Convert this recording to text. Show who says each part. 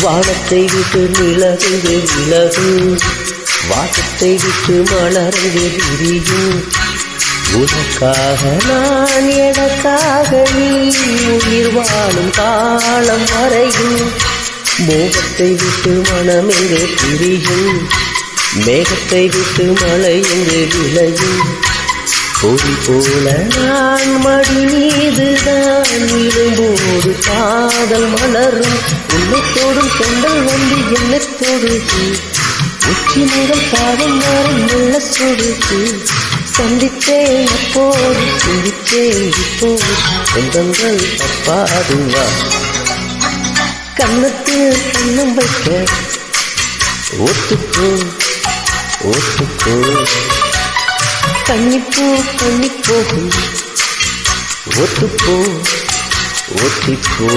Speaker 1: வானத்தை விட்டு நிலவுங்க விலகு, வாசத்தை விட்டு மலருங்க விரியும். உனக்காக நான் எனக்காக நீ உயிர் வாழும் காலம் வரையும். மோகத்தை விட்டு மனம் எங்கே பிரியும், மேகத்தை விட்டு மழை எங்கே விளையும். பொறி போல நான் மடி மீதுதான் விழும்போது காதல் மலரும். உன்னை தோடும் தொண்டல் வந்து என்னை தொடுது, உச்சி முதல் பாதம் வரை மெல்ல சொடுது. சந்தித்தேன் அப்போது சிந்தித்தேன் இப்போது, சொந்தங்கள் அப்பாதுவா. கண்ணத்தில் கண்ணம் வைக்க ஒத்துக்கோ ஒத்துக்கோ. கன்னிப்பூ கன்னி போகும், ஒத்துப்போ ஒத்திப்போ.